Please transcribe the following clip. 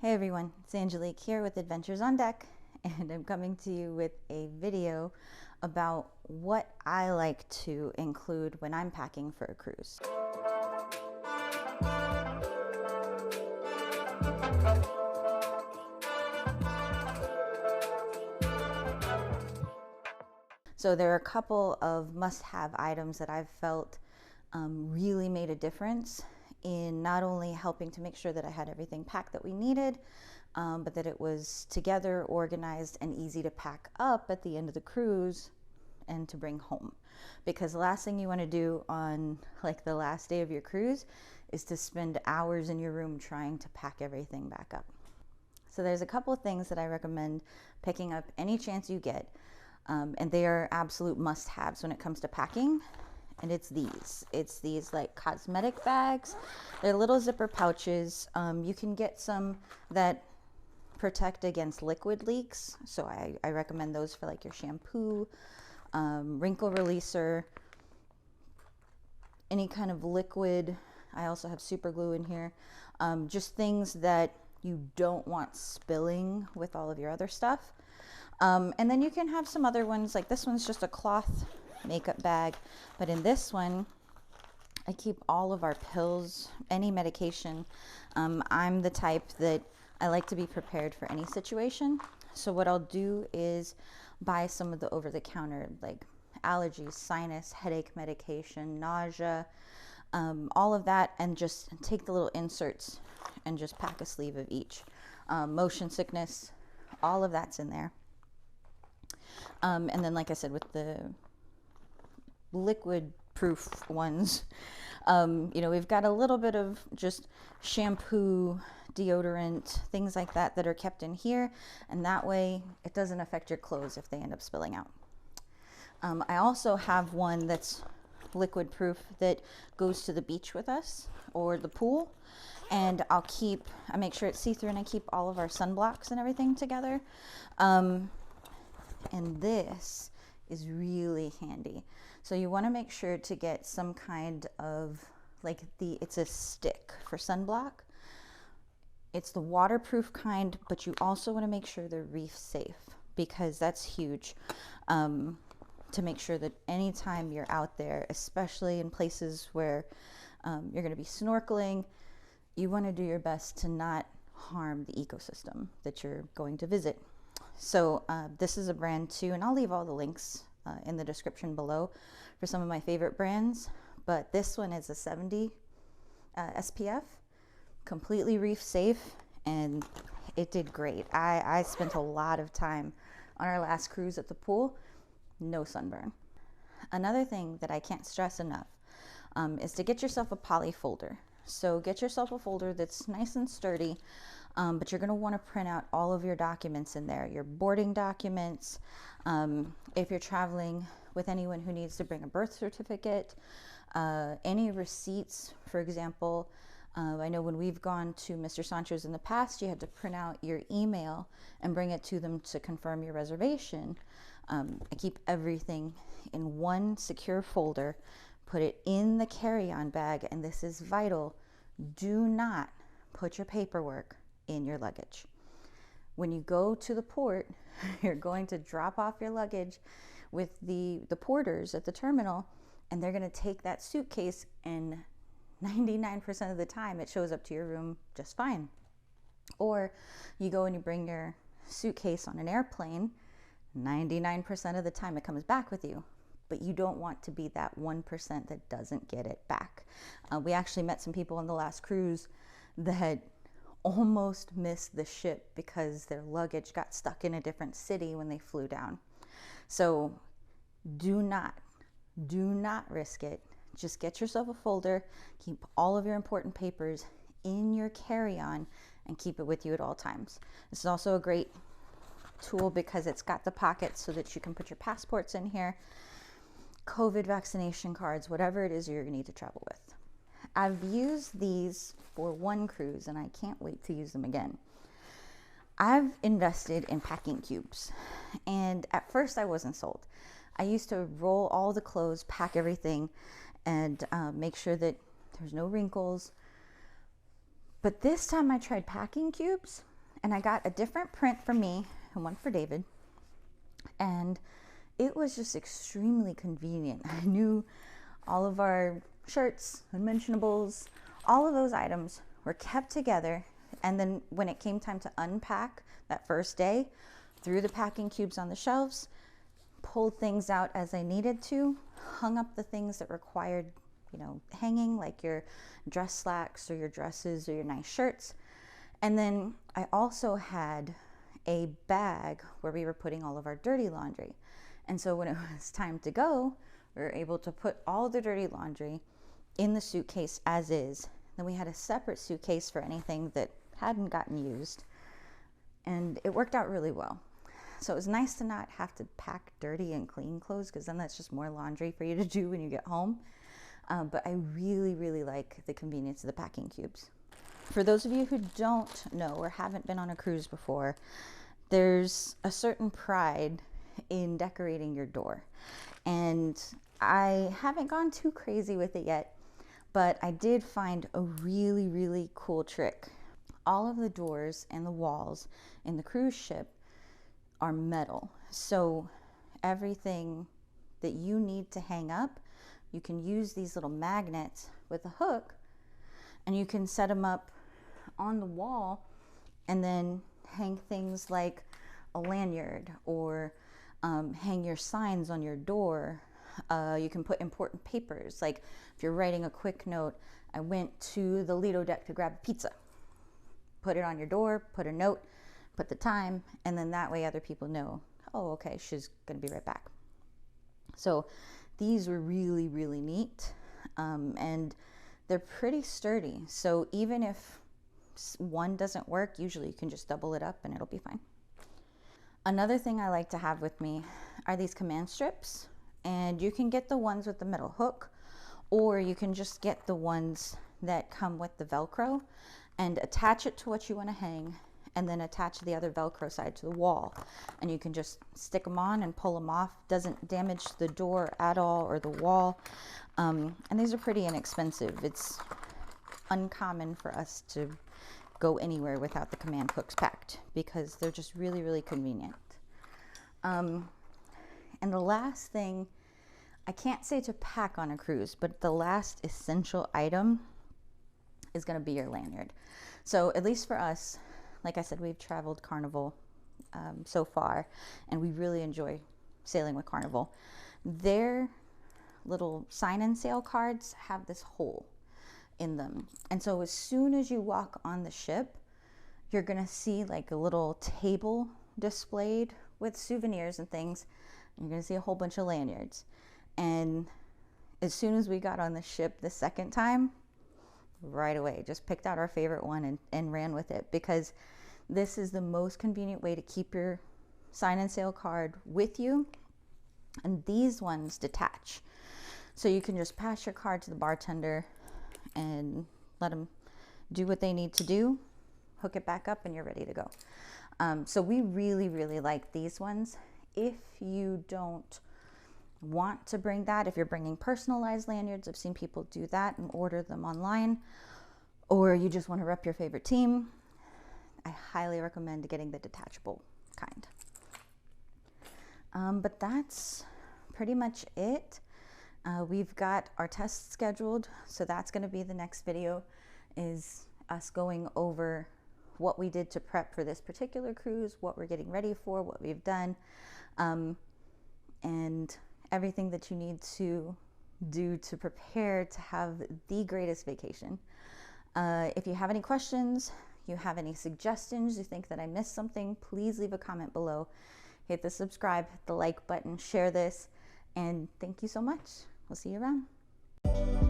Hey everyone, it's Angelique here with Adventures on Deck, and I'm coming to you with a video about what I like to include when I'm packing for a cruise. So there are a couple of must-have items that I've felt really made a difference in not only helping to make sure that I had everything packed that we needed, but that it was together, organized, and easy to pack up at the end of the cruise and to bring home. Because the last thing you want to do on like the last day of your cruise is to spend hours in your room trying to pack everything back up. So there's a couple of things that I recommend picking up any chance you get, and they are absolute must-haves when it comes to packing. And it's these like cosmetic bags. They're little zipper pouches. You can get some that protect against liquid leaks, so I recommend those for like your shampoo, wrinkle releaser, any kind of liquid. I also have super glue in here, just things that you don't want spilling with all of your other stuff. And then you can have some other ones, like this one's just a cloth makeup bag, but in this one I keep all of our pills, any medication. I'm the type that I like to be prepared for any situation, so what I'll do is buy some of the over-the-counter like allergies, sinus, headache medication, nausea, all of that, and just take the little inserts and just pack a sleeve of each. Motion sickness, all of that's in there. And then, like I said, with the liquid proof ones, you know, we've got a little bit of just shampoo, deodorant, things like that that are kept in here, and that way it doesn't affect your clothes if they end up spilling out. I also have one that's liquid proof that goes to the beach with us or the pool, and I make sure it's see-through, and I keep all of our sunblocks and everything together. And this is really handy. So you want to make sure to get some kind of like it's a stick for sunblock. It's the waterproof kind, but you also want to make sure they're reef safe, because that's huge, to make sure that anytime you're out there, especially in places where you're going to be snorkeling, you want to do your best to not harm the ecosystem that you're going to visit. So this is a brand too, and I'll leave all the links in the description below for some of my favorite brands, but this one is a 70 SPF, completely reef safe, and it did great. I spent a lot of time on our last cruise at the pool, no sunburn. Another thing that I can't stress enough is to get yourself a poly folder. So get yourself a folder that's nice and sturdy, but you're going to want to print out all of your documents in there, your boarding documents. If you're traveling with anyone who needs to bring a birth certificate, any receipts, for example. I know when we've gone to Mr. Sancho's in the past, you had to print out your email and bring it to them to confirm your reservation. I keep everything in one secure folder, put it in the carry-on bag, and this is vital. Do not put your paperwork in your luggage. When you go to the port, you're going to drop off your luggage with the porters at the terminal, and they're going to take that suitcase, and 99% of the time it shows up to your room just fine. Or you go and you bring your suitcase on an airplane, 99% of the time it comes back with you. But you don't want to be that 1% that doesn't get it back. We actually met some people on the last cruise that almost missed the ship because their luggage got stuck in a different city when they flew down. So do not risk it. Just get yourself a folder, keep all of your important papers in your carry-on, and keep it with you at all times. This is also a great tool because it's got the pockets so that you can put your passports in here, COVID vaccination cards, whatever it is you're going to need to travel with. I've used these for one cruise, and I can't wait to use them again. I've invested in packing cubes, and at first I wasn't sold. I used to roll all the clothes, pack everything, and make sure that there's no wrinkles. But this time I tried packing cubes, and I got a different print for me and one for David. And it was just extremely convenient. I knew all of our shirts, unmentionables, all of those items were kept together. And then when it came time to unpack that first day, threw the packing cubes on the shelves, pulled things out as I needed to, hung up the things that required, you know, hanging, like your dress slacks or your dresses or your nice shirts. And then I also had a bag where we were putting all of our dirty laundry. And so when it was time to go, we were able to put all the dirty laundry in the suitcase as is. Then we had a separate suitcase for anything that hadn't gotten used. And it worked out really well. So it was nice to not have to pack dirty and clean clothes, because then that's just more laundry for you to do when you get home. But I really, really like the convenience of the packing cubes. For those of you who don't know or haven't been on a cruise before, there's a certain pride in decorating your door. And I haven't gone too crazy with it yet, but I did find a really, really cool trick. All of the doors and the walls in the cruise ship are metal. So everything that you need to hang up, you can use these little magnets with a hook, and you can set them up on the wall and then hang things like a lanyard, or hang your signs on your door. You can put important papers, like if you're writing a quick note, I went to the Lido deck to grab a pizza. Put it on your door, put a note, put the time, and then that way other people know, oh, okay, she's gonna be right back. So these were really, really neat, and they're pretty sturdy. So even if one doesn't work, usually you can just double it up and it'll be fine. Another thing I like to have with me are these command strips, and you can get the ones with the metal hook, or you can just get the ones that come with the Velcro and attach it to what you want to hang, and then attach the other Velcro side to the wall. And you can just stick them on and pull them off. Doesn't damage the door at all or the wall. And these are pretty inexpensive. It's uncommon for us to go anywhere without the command hooks packed, because they're just really, really convenient. And the last thing, I can't say to pack on a cruise, but the last essential item is going to be your lanyard. So at least for us, like I said, we've traveled Carnival so far, and we really enjoy sailing with Carnival. Their little sign-in sail cards have this hole in them. And so as soon as you walk on the ship, you're going to see like a little table displayed with souvenirs and things. You're going to see a whole bunch of lanyards. And as soon as we got on the ship the second time, right away, just picked out our favorite one and ran with it, because this is the most convenient way to keep your sign-in sail card with you. And these ones detach. So you can just pass your card to the bartender and let them do what they need to do, hook it back up, and you're ready to go. So we really, really like these ones. If you don't want to bring that, if you're bringing personalized lanyards, I've seen people do that and order them online, or you just want to rep your favorite team, I highly recommend getting the detachable kind. But that's pretty much it. We've got our tests scheduled, so that's going to be the next video, is us going over what we did to prep for this particular cruise, what we're getting ready for, what we've done, and everything that you need to do to prepare to have the greatest vacation. If you have any questions, you have any suggestions, you think that I missed something, please leave a comment below. Hit the subscribe, hit the like button, share this, and thank you so much. We'll see you around.